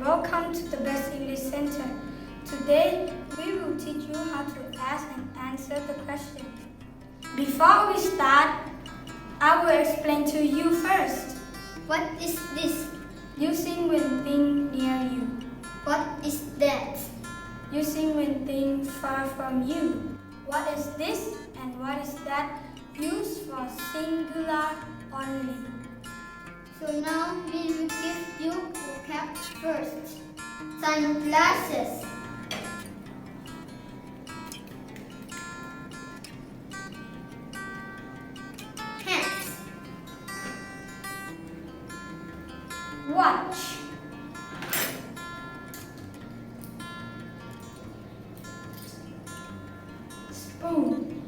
welcome to the Best English Center. Today, we will teach you how to ask and answer the question. Before we start, I will explain to you first. What is this? Using when things near you. What is that? Using when things far from you. What is this and what is that? Used for singular only. So now we will give you vocab first. Sunglasses. Hats. Watch. Spoon.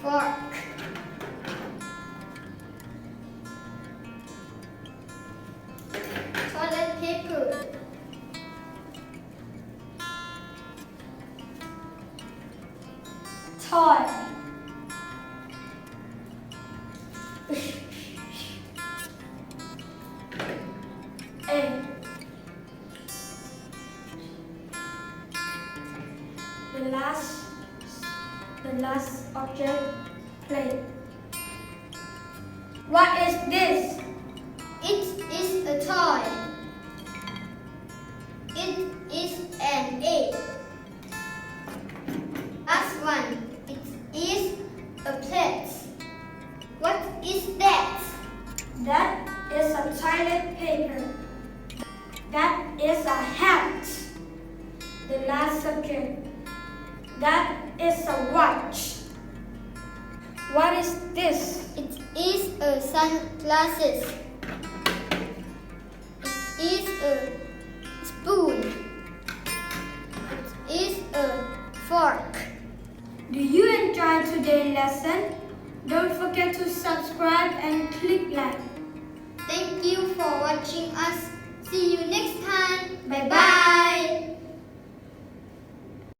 Fork. Toilet paper. Toy. A. The last object, plate. What is this? It is a toy. It is an egg. Last one. It is a plate. What is that? That is a toilet paper. That is a hat. The last subject. That is a watch. What is this? It is a sunglasses. It is a spoon. It is a fork. Do you enjoy today's lesson? Don't forget to subscribe and click like. Thank you for watching us. See you next time. Bye bye.